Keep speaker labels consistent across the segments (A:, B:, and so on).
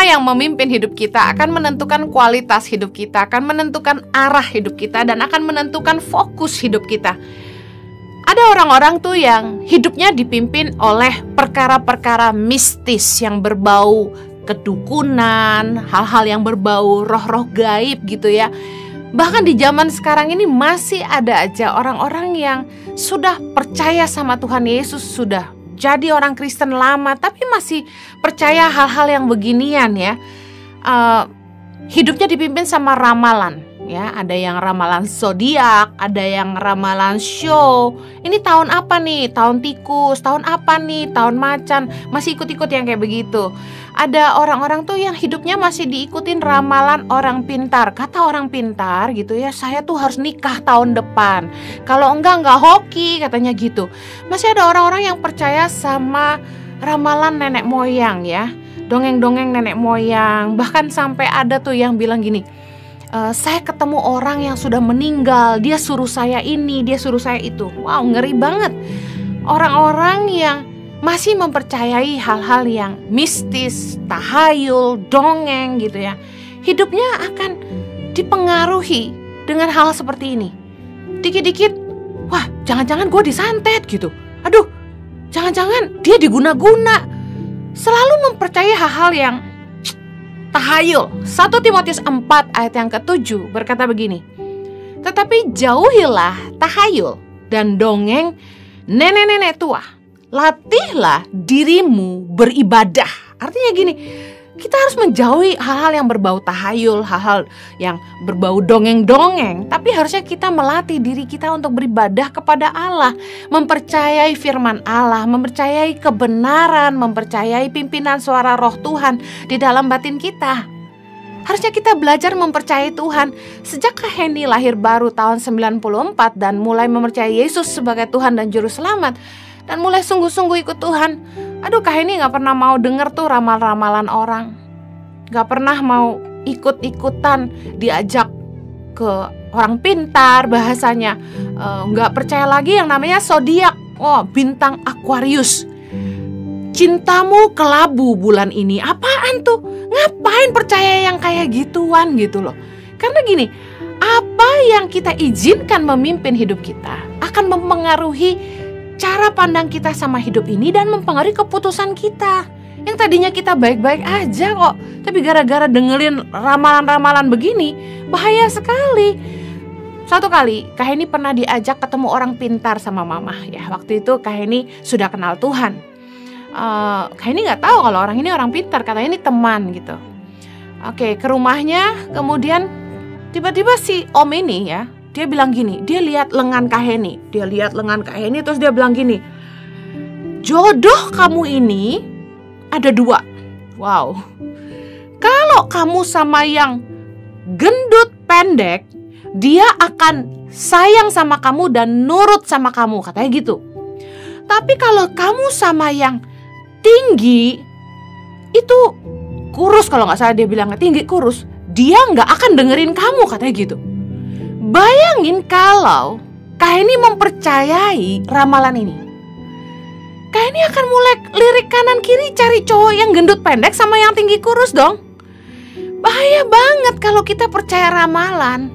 A: Apa yang memimpin hidup kita akan menentukan kualitas hidup kita, akan menentukan arah hidup kita, dan akan menentukan fokus hidup kita. Ada orang-orang tuh yang hidupnya dipimpin oleh perkara-perkara mistis yang berbau kedukunan, hal-hal yang berbau roh-roh gaib gitu ya. Bahkan di zaman sekarang ini masih ada aja orang-orang yang sudah percaya sama Tuhan Yesus, sudah jadi orang Kristen lama, tapi masih percaya hal-hal yang beginian ya. Hidupnya dipimpin sama ramalan ya. Ada yang ramalan zodiak, ada yang ramalan show. Ini tahun apa nih? Tahun tikus. Tahun apa nih? Tahun macan. Masih ikut-ikut yang kayak begitu. Ada orang-orang tuh yang hidupnya masih diikutin ramalan orang pintar. Kata orang pintar gitu ya, saya tuh harus nikah tahun depan. Kalau enggak hoki katanya gitu. Masih ada orang-orang yang percaya sama ramalan nenek moyang ya. Dongeng-dongeng nenek moyang. Bahkan sampai ada tuh yang bilang gini, saya ketemu orang yang sudah meninggal, dia suruh saya ini, dia suruh saya itu. Wow, ngeri banget. Orang-orang yang masih mempercayai hal-hal yang mistis, tahayul, dongeng gitu ya. Hidupnya akan dipengaruhi dengan hal seperti ini. Dikit-dikit, wah jangan-jangan gue disantet gitu. Aduh, jangan-jangan dia diguna-guna. Selalu mempercayai hal-hal yang tahayul. 1 Timotius 4 ayat yang ke-7 berkata begini, tetapi jauhilah tahayul dan dongeng nenek-nenek tua. Latihlah dirimu beribadah. Artinya gini, kita harus menjauhi hal-hal yang berbau tahayul, hal-hal yang berbau dongeng-dongeng. Tapi harusnya kita melatih diri kita untuk beribadah kepada Allah, mempercayai firman Allah, mempercayai kebenaran, mempercayai pimpinan suara roh Tuhan di dalam batin kita. Harusnya kita belajar mempercayai Tuhan. Sejak Kak Henny lahir baru tahun 94 dan mulai mempercayai Yesus sebagai Tuhan dan Juru Selamat, dan mulai sungguh-sungguh ikut Tuhan. Aduh, Kak Henny gak pernah mau denger tuh ramal-ramalan orang. Gak pernah mau ikut-ikutan diajak ke orang pintar bahasanya. Gak percaya lagi yang namanya zodiak. Oh, bintang Aquarius. Cintamu kelabu bulan ini. Apaan tuh? Ngapain percaya yang kayak gituan gitu loh. Karena gini, apa yang kita izinkan memimpin hidup kita akan mempengaruhi cara pandang kita sama hidup ini dan mempengaruhi keputusan kita. Yang tadinya kita baik-baik aja kok, tapi gara-gara dengerin ramalan-ramalan begini, bahaya sekali. Suatu kali Kak Henny pernah diajak ketemu orang pintar sama mama ya. Waktu itu Kak Henny sudah kenal Tuhan. Kak Henny gak tahu kalau orang ini orang pintar, katanya ini teman gitu. Oke, ke rumahnya, kemudian tiba-tiba si om ini ya, dia bilang gini, dia lihat lengan Kak Henny. Dia lihat lengan Kak Henny terus dia bilang gini, jodoh kamu ini ada 2. Wow. Kalau kamu sama yang gendut pendek, dia akan sayang sama kamu dan nurut sama kamu, katanya gitu. Tapi kalau kamu sama yang tinggi, itu kurus, kalau gak salah dia bilangnya tinggi kurus, dia gak akan dengerin kamu, katanya gitu. Bayangin kalau Kak Henny mempercayai ramalan ini. Kak Henny akan mulai lirik kanan kiri cari cowok yang gendut pendek sama yang tinggi kurus dong. Bahaya banget kalau kita percaya ramalan.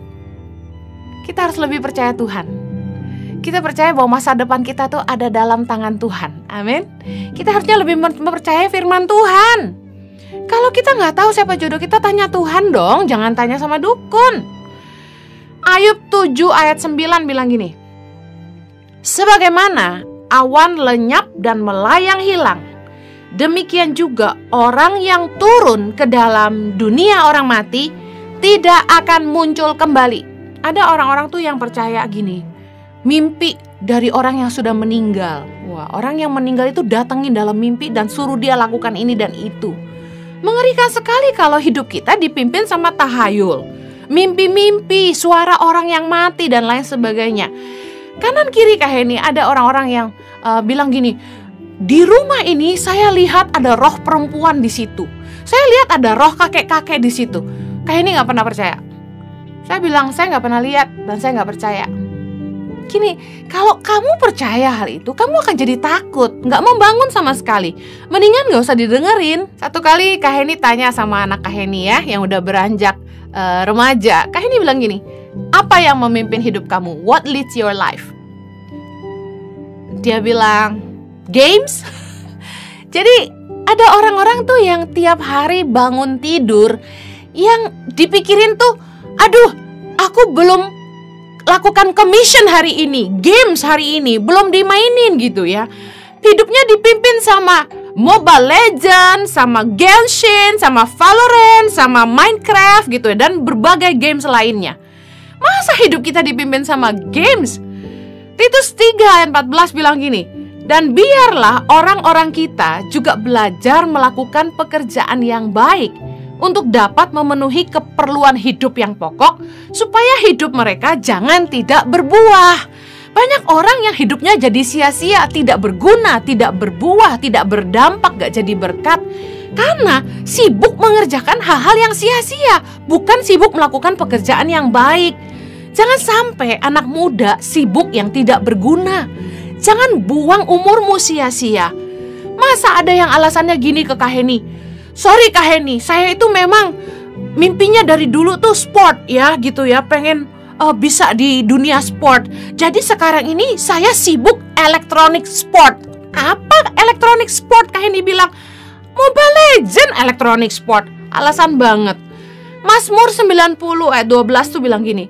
A: Kita harus lebih percaya Tuhan. Kita percaya bahwa masa depan kita tuh ada dalam tangan Tuhan. Amin. Kita harusnya lebih mempercayai firman Tuhan. Kalau kita gak tahu siapa jodoh kita, tanya Tuhan dong. Jangan tanya sama dukun. Ayub 7 ayat 9 bilang gini, sebagaimana awan lenyap dan melayang hilang, demikian juga orang yang turun ke dalam dunia orang mati tidak akan muncul kembali. Ada orang-orang tuh yang percaya gini, mimpi dari orang yang sudah meninggal. Wah, orang yang meninggal itu datangin dalam mimpi dan suruh dia lakukan ini dan itu. Mengerikan sekali kalau hidup kita dipimpin sama tahayul, mimpi-mimpi, suara orang yang mati dan lain sebagainya. Kanan kiri Kak Henny ada orang-orang yang bilang gini, di rumah ini saya lihat ada roh perempuan di situ. Saya lihat ada roh kakek-kakek di situ. Kak Henny nggak pernah percaya. Saya bilang saya nggak pernah lihat dan saya nggak percaya. Gini, kalau kamu percaya hal itu, kamu akan jadi takut, nggak membangun sama sekali. Mendingan nggak usah didengerin. Satu kali Kak Heni tanya sama anak Kak Heni ya, yang udah beranjak remaja. Kak Heni bilang gini, apa yang memimpin hidup kamu? What leads your life? Dia bilang, games. Jadi ada orang-orang tuh yang tiap hari bangun tidur, yang dipikirin tuh, aduh, aku belum lakukan commission hari ini, games hari ini belum dimainin gitu ya. Hidupnya dipimpin sama Mobile Legends, sama Genshin, sama Valorant, sama Minecraft gitu ya, dan berbagai games lainnya. Masa hidup kita dipimpin sama games? Titus 3 ayat 14 bilang gini, dan biarlah orang-orang kita juga belajar melakukan pekerjaan yang baik untuk dapat memenuhi keperluan hidup yang pokok, supaya hidup mereka jangan tidak berbuah. Banyak orang yang hidupnya jadi sia-sia, tidak berguna, tidak berbuah, tidak berdampak, gak jadi berkat, karena sibuk mengerjakan hal-hal yang sia-sia, bukan sibuk melakukan pekerjaan yang baik. Jangan sampai anak muda sibuk yang tidak berguna. Jangan buang umurmu sia-sia. Masa ada yang alasannya gini ke Kak Heni, sorry Kak Heni, saya itu memang mimpinya dari dulu tuh sport ya gitu ya, pengen bisa di dunia sport. Jadi sekarang ini saya sibuk elektronik sport. Apa elektronik sport? Kak Heni bilang, Mobile Legend elektronik sport. Alasan banget. Mazmur 90 ayat 12 tuh bilang gini,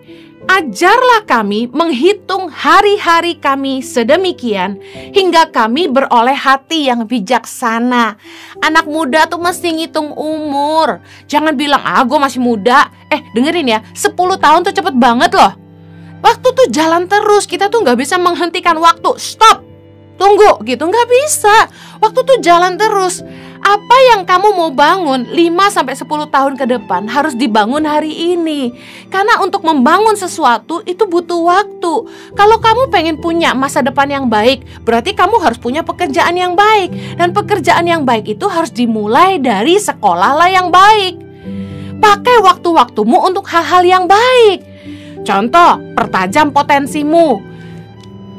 A: ajarlah kami menghitung hari-hari kami sedemikian hingga kami beroleh hati yang bijaksana. Anak muda tuh mesti ngitung umur. Jangan bilang, gue masih muda. Dengerin ya, 10 tahun tuh cepet banget loh. Waktu tuh jalan terus, kita tuh gak bisa menghentikan waktu. Stop, tunggu gitu, gak bisa. Waktu tuh jalan terus. Apa yang kamu mau bangun 5-10 tahun ke depan harus dibangun hari ini. Karena untuk membangun sesuatu itu butuh waktu. Kalau kamu pengen punya masa depan yang baik, berarti kamu harus punya pekerjaan yang baik. Dan pekerjaan yang baik itu harus dimulai dari sekolahlah yang baik. Pakai waktu-waktumu untuk hal-hal yang baik. Contoh, pertajam potensimu.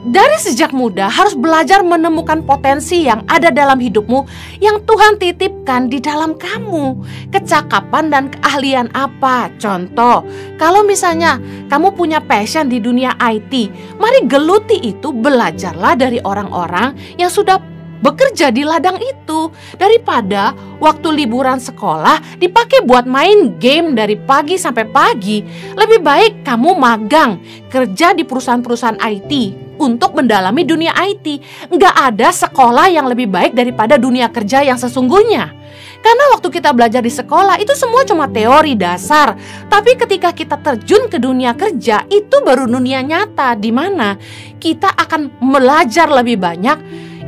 A: Dari sejak muda harus belajar menemukan potensi yang ada dalam hidupmu, yang Tuhan titipkan di dalam kamu. Kecakapan dan keahlian apa? Contoh, kalau misalnya kamu punya passion di dunia IT, mari geluti itu, belajarlah dari orang-orang yang sudah bekerja di ladang itu. Daripada waktu liburan sekolah dipakai buat main game dari pagi sampai pagi, lebih baik kamu magang, kerja di perusahaan-perusahaan IT untuk mendalami dunia IT. Nggak ada sekolah yang lebih baik daripada dunia kerja yang sesungguhnya. Karena waktu kita belajar di sekolah itu semua cuma teori dasar. Tapi ketika kita terjun ke dunia kerja, itu baru dunia nyata, di mana kita akan belajar lebih banyak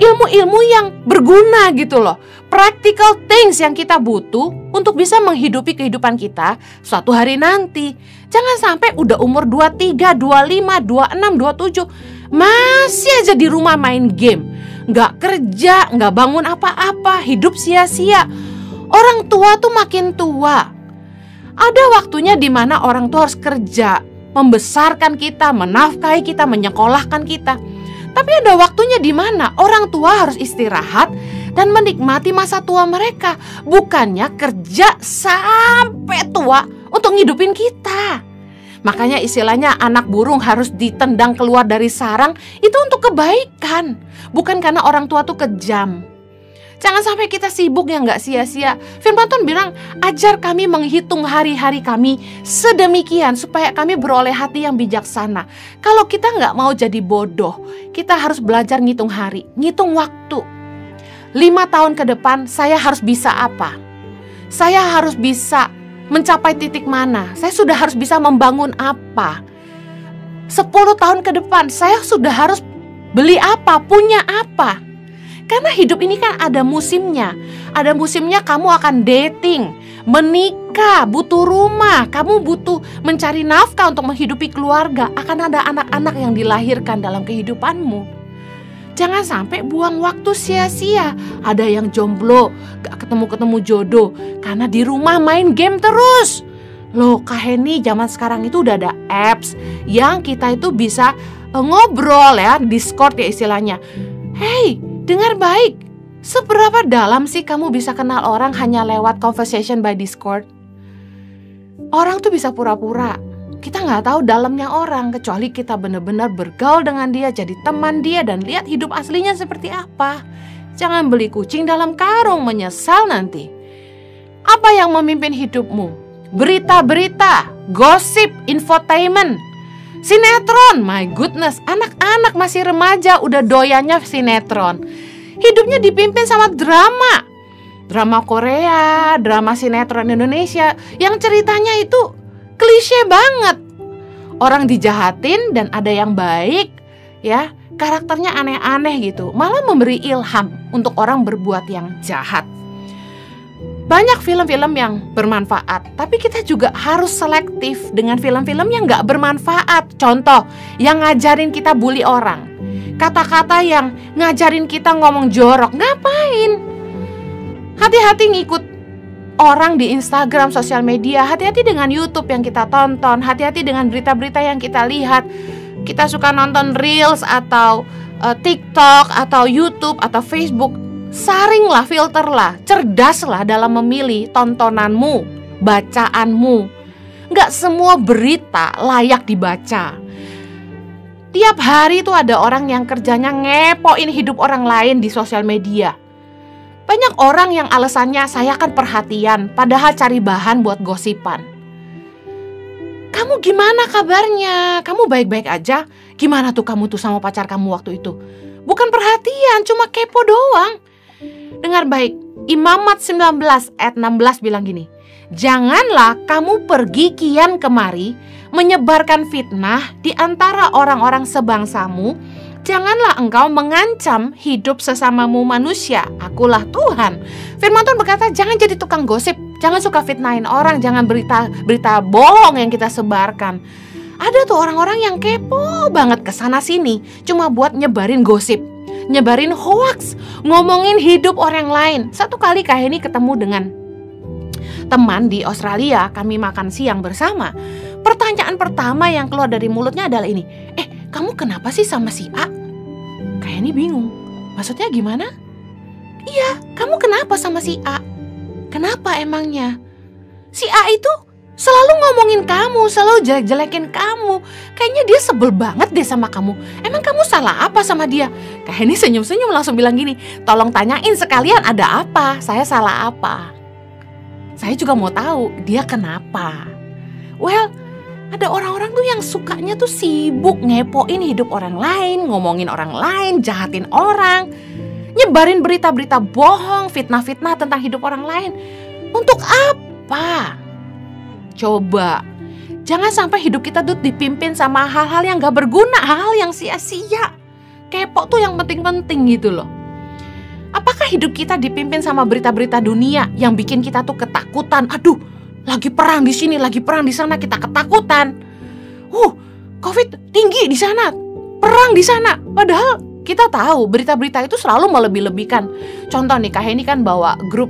A: ilmu-ilmu yang berguna gitu loh. Practical things yang kita butuh untuk bisa menghidupi kehidupan kita suatu hari nanti. Jangan sampai udah umur 23, 25, 26, 27 masih aja di rumah main game, nggak kerja, nggak bangun apa-apa, hidup sia-sia. Orang tua tuh makin tua. Ada waktunya di mana orang tua harus kerja, membesarkan kita, menafkahi kita, menyekolahkan kita. Tapi ada waktunya di mana orang tua harus istirahat dan menikmati masa tua mereka, bukannya kerja sampai tua untuk ngidupin kita. Makanya istilahnya anak burung harus ditendang keluar dari sarang, itu untuk kebaikan, bukan karena orang tua tuh kejam. Jangan sampai kita sibuk yang gak sia-sia. Firman Tuhan bilang, ajar kami menghitung hari-hari kami sedemikian supaya kami beroleh hati yang bijaksana. Kalau kita gak mau jadi bodoh, kita harus belajar ngitung hari, ngitung waktu. 5 tahun ke depan saya harus bisa apa? Saya harus bisa mencapai titik mana? Saya sudah harus bisa membangun apa? 10 tahun ke depan saya sudah harus beli apa, punya apa? Karena hidup ini kan ada musimnya. Ada musimnya kamu akan dating, menikah, butuh rumah, kamu butuh mencari nafkah untuk menghidupi keluarga. Akan ada anak-anak yang dilahirkan dalam kehidupanmu. Jangan sampai buang waktu sia-sia. Ada yang jomblo, gak ketemu-ketemu jodoh karena di rumah main game terus. Loh Kak Heni, zaman sekarang itu udah ada apps yang kita itu bisa ngobrol ya, Discord ya istilahnya. Hey, dengar baik, seberapa dalam sih kamu bisa kenal orang hanya lewat conversation by Discord? Orang tuh bisa pura-pura. Kita nggak tahu dalamnya orang, kecuali kita benar-benar bergaul dengan dia, jadi teman dia, dan lihat hidup aslinya seperti apa. Jangan beli kucing dalam karung, menyesal nanti. Apa yang memimpin hidupmu? Berita-berita, gosip, infotainment, sinetron. My goodness, anak-anak masih remaja udah doyannya sinetron. Hidupnya dipimpin sama drama. Drama Korea, drama sinetron Indonesia yang ceritanya itu klise banget. Orang dijahatin dan ada yang baik, ya, karakternya aneh-aneh gitu. Malah memberi ilham untuk orang berbuat yang jahat. Banyak film-film yang bermanfaat, tapi kita juga harus selektif dengan film-film yang gak bermanfaat. Contoh, yang ngajarin kita bully orang, kata-kata yang ngajarin kita ngomong jorok. Ngapain? Hati-hati ngikut orang di Instagram, sosial media. Hati-hati dengan YouTube yang kita tonton. Hati-hati dengan berita-berita yang kita lihat. Kita suka nonton Reels atau TikTok atau YouTube atau Facebook. Saringlah, filterlah, cerdaslah dalam memilih tontonanmu, bacaanmu. Gak semua berita layak dibaca. Tiap hari itu ada orang yang kerjanya ngepoin hidup orang lain di sosial media. Banyak orang yang alasannya saya kan perhatian, padahal cari bahan buat gosipan. Kamu gimana kabarnya? Kamu baik-baik aja? Gimana tuh kamu tuh sama pacar kamu waktu itu? Bukan perhatian, cuma kepo doang. Dengar baik, Imamat 19 ayat 16 bilang gini, janganlah kamu pergi kian kemari menyebarkan fitnah di antara orang-orang sebangsamu. Janganlah engkau mengancam hidup sesamamu manusia. Akulah Tuhan. Firman Tuhan berkata, jangan jadi tukang gosip, jangan suka fitnahin orang, jangan berita bohong yang kita sebarkan. Ada tuh orang-orang yang kepo banget kesana sini, cuma buat nyebarin gosip, nyebarin hoax, ngomongin hidup orang lain. Satu kali Kak Heni ketemu dengan teman di Australia, kami makan siang bersama. Pertanyaan pertama yang keluar dari mulutnya adalah ini, kamu kenapa sih sama si A? Kayak ini bingung. Maksudnya gimana? Iya, kamu kenapa sama si A? Kenapa emangnya? Si A itu selalu ngomongin kamu, selalu jelek-jelekin kamu. Kayaknya dia sebel banget deh sama kamu. Emang kamu salah apa sama dia? Kayak ini senyum-senyum langsung bilang gini, tolong tanyain sekalian ada apa? Saya salah apa? Saya juga mau tahu dia kenapa. Well, ada orang-orang tuh yang sukanya tuh sibuk ngepoin hidup orang lain, ngomongin orang lain, jahatin orang, nyebarin berita-berita bohong, fitnah-fitnah tentang hidup orang lain. Untuk apa? Coba, jangan sampai hidup kita tuh dipimpin sama hal-hal yang gak berguna, hal-hal yang sia-sia. Kepo tuh yang penting-penting gitu loh. Apakah hidup kita dipimpin sama berita-berita dunia yang bikin kita tuh ketakutan? Aduh, lagi perang di sini, lagi perang di sana, kita ketakutan. Covid tinggi di sana, perang di sana. Padahal kita tahu berita-berita itu selalu melebih-lebihkan. Contoh nih, Kak Heni kan bawa grup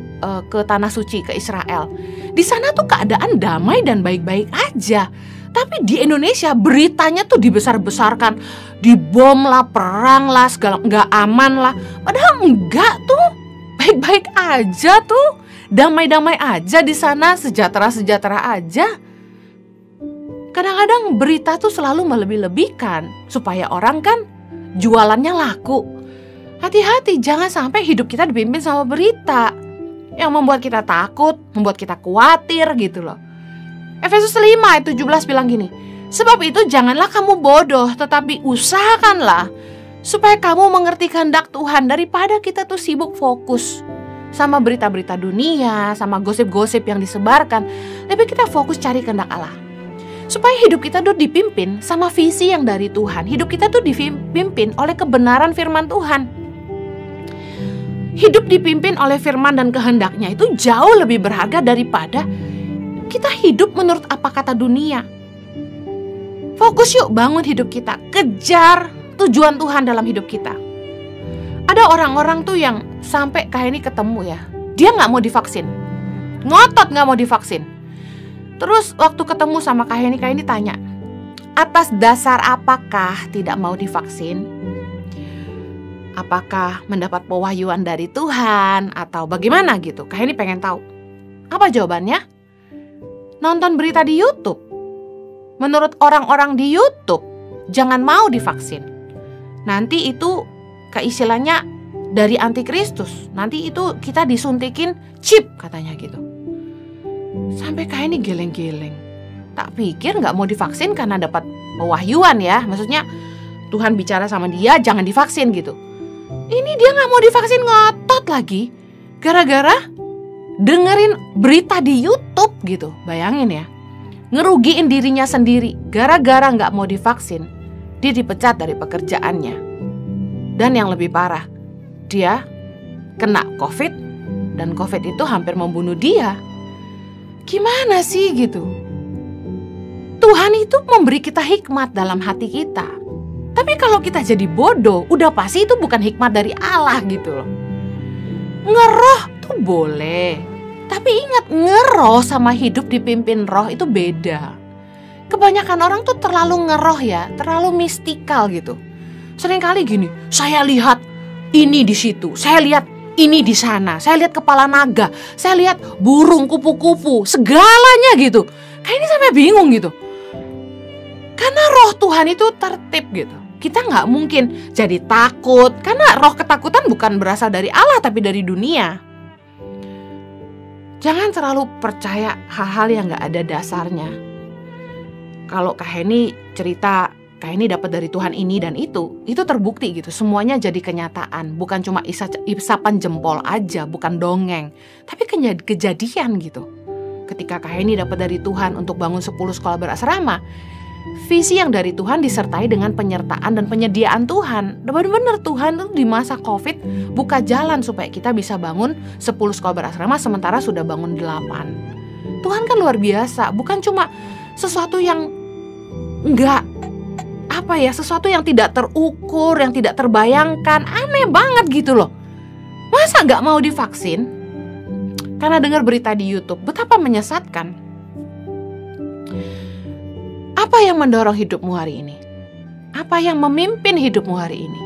A: ke Tanah Suci, ke Israel. Di sana tuh keadaan damai dan baik-baik aja. Tapi di Indonesia beritanya tuh dibesar-besarkan, dibom lah, perang lah, segala nggak aman lah. Padahal enggak tuh, baik-baik aja tuh. Damai-damai aja di sana, sejahtera-sejahtera aja. Kadang-kadang berita tuh selalu melebih-lebihkan supaya orang kan jualannya laku. Hati-hati, jangan sampai hidup kita dipimpin sama berita yang membuat kita takut, membuat kita khawatir gitu loh. Efesus 5 ayat 17 bilang gini, sebab itu janganlah kamu bodoh, tetapi usahakanlah supaya kamu mengerti kehendak Tuhan, daripada kita tuh sibuk fokus sama berita-berita dunia, sama gosip-gosip yang disebarkan. Lebih kita fokus cari kehendak Allah, supaya hidup kita tuh dipimpin sama visi yang dari Tuhan. Hidup kita tuh dipimpin oleh kebenaran firman Tuhan. Hidup dipimpin oleh firman dan kehendaknya itu jauh lebih berharga daripada kita hidup menurut apa kata dunia. Fokus yuk, bangun hidup kita, kejar tujuan Tuhan dalam hidup kita. Ada orang-orang tuh yang sampai Kak Heni ketemu ya, dia gak mau divaksin, ngotot gak mau divaksin. Terus waktu ketemu sama Kak Heni tanya, Atas dasar apakah tidak mau divaksin? Apakah mendapat pewahyuan dari Tuhan atau bagaimana gitu? Kak Heni pengen tahu. Apa jawabannya? Nonton berita di YouTube. Menurut orang-orang di YouTube, jangan mau divaksin. Nanti itu keistilahnya dari antikristus. Nanti itu kita disuntikin chip katanya gitu. Sampai Kak Heni geleng-geleng. Tak pikir gak mau divaksin karena dapat pewahyuan ya. Maksudnya Tuhan bicara sama dia jangan divaksin gitu. Ini dia gak mau divaksin, ngotot lagi gara-gara dengerin berita di YouTube gitu. Bayangin ya, ngerugiin dirinya sendiri. Gara-gara gak mau divaksin, dia dipecat dari pekerjaannya. Dan yang lebih parah, dia kena COVID. Dan COVID itu hampir membunuh dia. Gimana sih gitu? Tuhan itu memberi kita hikmat dalam hati kita. Tapi kalau kita jadi bodoh, udah pasti itu bukan hikmat dari Allah gitu loh. Ngeroh tuh boleh, tapi ingat, ngeroh sama hidup dipimpin roh itu beda. Kebanyakan orang tuh terlalu ngeroh ya, terlalu mistikal gitu. Seringkali gini, saya lihat ini di situ, saya lihat ini di sana, saya lihat kepala naga, saya lihat burung kupu-kupu, segalanya gitu. Kayak ini sampai bingung gitu. Karena roh Tuhan itu tertib gitu. Kita gak mungkin jadi takut, karena roh ketakutan bukan berasal dari Allah tapi dari dunia. Jangan terlalu percaya hal-hal yang gak ada dasarnya. Kalau Kak Heni cerita, Kak Heni dapat dari Tuhan ini dan itu terbukti gitu. Semuanya jadi kenyataan, bukan cuma isapan jempol aja, bukan dongeng, tapi kejadian gitu. Ketika Kak Heni dapat dari Tuhan untuk bangun 10 sekolah berasrama, visi yang dari Tuhan disertai dengan penyertaan dan penyediaan Tuhan. Benar-benar Tuhan tuh di masa COVID buka jalan supaya kita bisa bangun 10 sekolah berasrama sementara sudah bangun 8. Tuhan kan luar biasa, bukan cuma sesuatu yang sesuatu yang tidak terukur, yang tidak terbayangkan. Aneh banget gitu loh. Masa gak mau divaksin? Karena dengar berita di YouTube, betapa menyesatkan. Apa yang mendorong hidupmu hari ini? Apa yang memimpin hidupmu hari ini?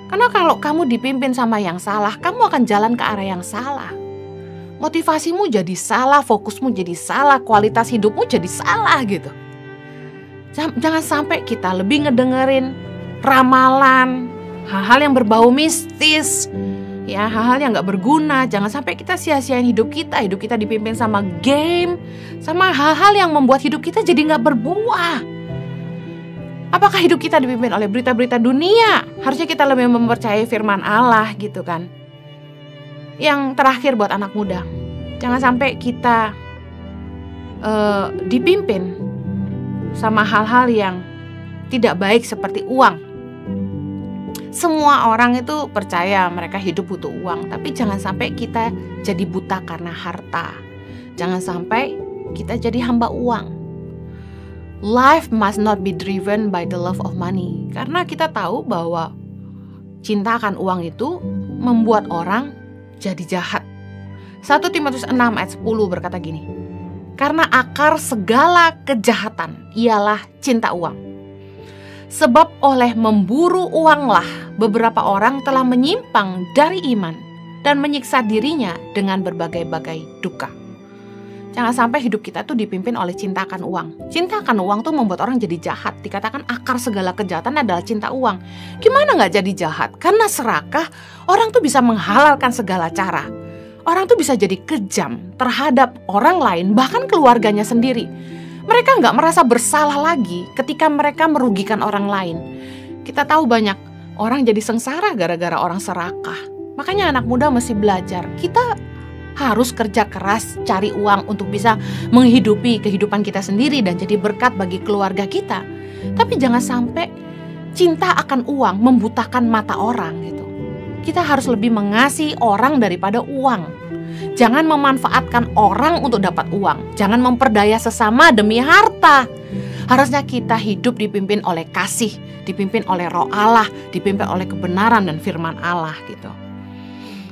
A: Karena kalau kamu dipimpin sama yang salah, kamu akan jalan ke arah yang salah. Motivasimu jadi salah, fokusmu jadi salah, kualitas hidupmu jadi salah gitu. Jangan sampai kita lebih ngedengerin ramalan, hal-hal yang berbau mistis, ya, hal-hal yang gak berguna. Jangan sampai kita sia-siain hidup kita dipimpin sama game, sama hal-hal yang membuat hidup kita jadi gak berbuah. Apakah hidup kita dipimpin oleh berita-berita dunia? Harusnya kita lebih mempercayai firman Allah gitu kan. Yang terakhir buat anak muda, jangan sampai kita dipimpin sama hal-hal yang tidak baik seperti uang. Semua orang itu percaya mereka hidup butuh uang, tapi jangan sampai kita jadi buta karena harta. Jangan sampai kita jadi hamba uang. Life must not be driven by the love of money. Karena kita tahu bahwa cinta akan uang itu membuat orang jadi jahat. 1 Timotius 6 ayat 10 berkata gini, karena akar segala kejahatan ialah cinta uang. Sebab oleh memburu uanglah beberapa orang telah menyimpang dari iman dan menyiksa dirinya dengan berbagai-bagai duka. Jangan sampai hidup kita tuh dipimpin oleh cinta akan uang. Cinta akan uang tuh membuat orang jadi jahat. Dikatakan akar segala kejahatan adalah cinta uang. Gimana gak jadi jahat? Karena serakah, orang tuh bisa menghalalkan segala cara. Orang tuh bisa jadi kejam terhadap orang lain, bahkan keluarganya sendiri. Mereka gak merasa bersalah lagi ketika mereka merugikan orang lain. Kita tahu banyak orang jadi sengsara gara-gara orang serakah. Makanya anak muda mesti belajar. Kita harus kerja keras cari uang untuk bisa menghidupi kehidupan kita sendiri dan jadi berkat bagi keluarga kita. Tapi jangan sampai cinta akan uang membutakan mata orang gitu. Kita harus lebih mengasihi orang daripada uang. Jangan memanfaatkan orang untuk dapat uang. Jangan memperdaya sesama demi harta. Harusnya kita hidup dipimpin oleh kasih, dipimpin oleh roh Allah, dipimpin oleh kebenaran dan firman Allah gitu.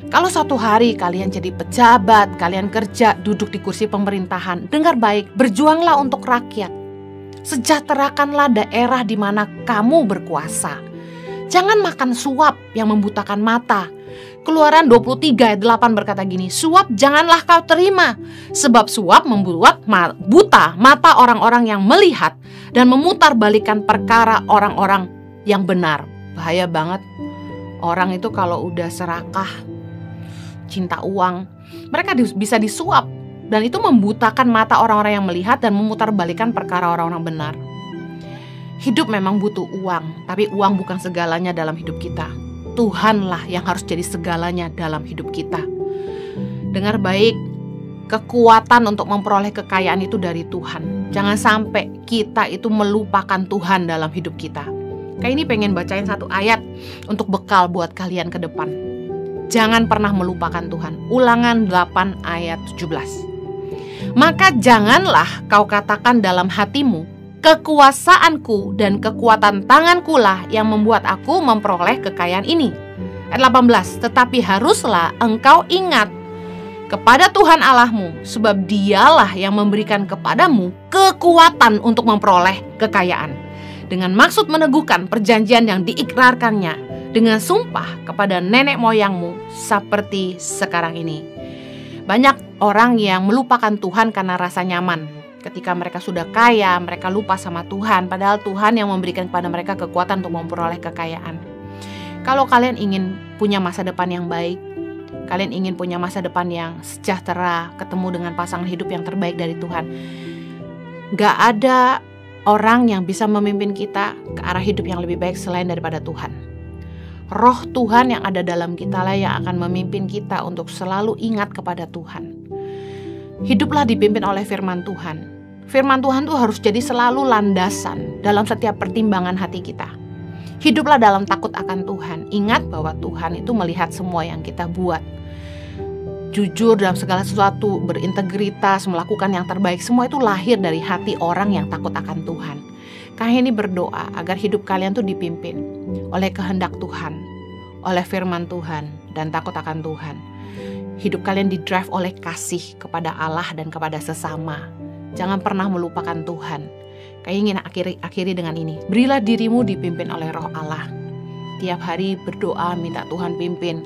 A: Kalau suatu hari kalian jadi pejabat, kalian kerja, duduk di kursi pemerintahan, dengar baik, berjuanglah untuk rakyat. Sejahterakanlah daerah di mana kamu berkuasa. Jangan makan suap yang membutakan mata. Keluaran 23 ayat 8 berkata gini, suap janganlah kau terima, sebab suap membuat buta mata orang-orang yang melihat dan memutarbalikkan perkara orang-orang yang benar. Bahaya banget. Orang itu kalau udah serakah, cinta uang, mereka bisa disuap. Dan itu membutakan mata orang-orang yang melihat dan memutarbalikkan perkara orang-orang benar. Hidup memang butuh uang, tapi uang bukan segalanya dalam hidup kita. Tuhanlah yang harus jadi segalanya dalam hidup kita. Dengar baik, kekuatan untuk memperoleh kekayaan itu dari Tuhan. Jangan sampai kita itu melupakan Tuhan dalam hidup kita. Kayak ini pengen bacain satu ayat untuk bekal buat kalian ke depan. Jangan pernah melupakan Tuhan. Ulangan 8 ayat 17. Maka janganlah kau katakan dalam hatimu, kekuasaanku dan kekuatan tanganku lah yang membuat aku memperoleh kekayaan ini. Ayat 18, tetapi haruslah engkau ingat kepada Tuhan Allahmu, sebab dialah yang memberikan kepadamu kekuatan untuk memperoleh kekayaan, dengan maksud meneguhkan perjanjian yang diikrarkannya dengan sumpah kepada nenek moyangmu seperti sekarang ini. Banyak orang yang melupakan Tuhan karena rasa nyaman. Ketika mereka sudah kaya, mereka lupa sama Tuhan, padahal Tuhan yang memberikan kepada mereka kekuatan untuk memperoleh kekayaan. Kalau kalian ingin punya masa depan yang baik, kalian ingin punya masa depan yang sejahtera, ketemu dengan pasangan hidup yang terbaik dari Tuhan, gak ada orang yang bisa memimpin kita ke arah hidup yang lebih baik selain daripada Tuhan. Roh Tuhan yang ada dalam kita lah yang akan memimpin kita untuk selalu ingat kepada Tuhan. Hiduplah dipimpin oleh firman Tuhan. Firman Tuhan tuh harus jadi selalu landasan dalam setiap pertimbangan hati kita. Hiduplah dalam takut akan Tuhan. Ingat bahwa Tuhan itu melihat semua yang kita buat. Jujur dalam segala sesuatu, berintegritas, melakukan yang terbaik, semua itu lahir dari hati orang yang takut akan Tuhan. Kahini berdoa agar hidup kalian tuh dipimpin oleh kehendak Tuhan, oleh firman Tuhan, dan takut akan Tuhan. Hidup kalian didrive oleh kasih kepada Allah dan kepada sesama. Jangan pernah melupakan Tuhan. Kayak ingin akhiri dengan ini. Berilah dirimu dipimpin oleh Roh Allah. Tiap hari berdoa, minta Tuhan pimpin.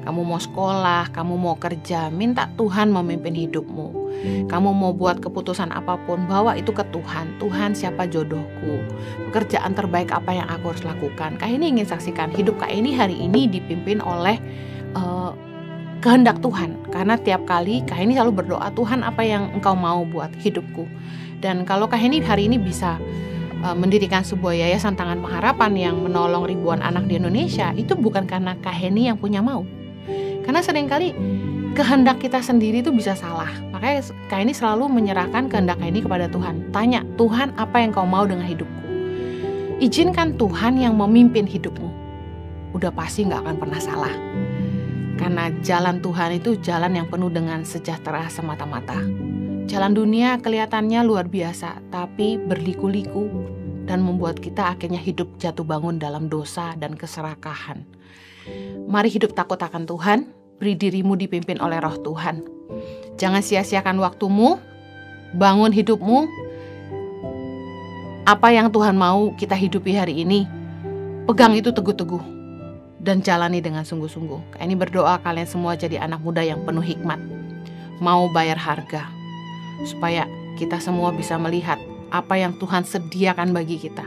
A: Kamu mau sekolah, kamu mau kerja, minta Tuhan memimpin hidupmu. Kamu mau buat keputusan apapun, bawa itu ke Tuhan. Tuhan, siapa jodohku? Pekerjaan terbaik apa yang aku harus lakukan? Kak ini ingin saksikan hidup Kak ini hari ini dipimpin oleh kehendak Tuhan. Karena tiap kali Kak ini selalu berdoa, Tuhan apa yang Engkau mau buat hidupku? Dan kalau Kak ini hari ini bisa mendirikan sebuah yayasan Tangan Pengharapan yang menolong ribuan anak di Indonesia, itu bukan karena Kak Heni yang punya mau. Karena seringkali kehendak kita sendiri itu bisa salah. Makanya Kak Heni selalu menyerahkan kehendak Kak Heni kepada Tuhan. Tanya, Tuhan apa yang kau mau dengan hidupku? Izinkan Tuhan yang memimpin hidupmu. Udah pasti gak akan pernah salah. Karena jalan Tuhan itu jalan yang penuh dengan sejahtera semata-mata. Jalan dunia kelihatannya luar biasa, tapi berliku-liku dan membuat kita akhirnya hidup jatuh bangun dalam dosa dan keserakahan. Mari hidup takut akan Tuhan, beri dirimu dipimpin oleh Roh Tuhan. Jangan sia-siakan waktumu, bangun hidupmu. Apa yang Tuhan mau kita hidupi hari ini, pegang itu teguh-teguh dan jalani dengan sungguh-sungguh. Ini berdoa kalian semua jadi anak muda yang penuh hikmat, mau bayar harga, supaya kita semua bisa melihat apa yang Tuhan sediakan bagi kita.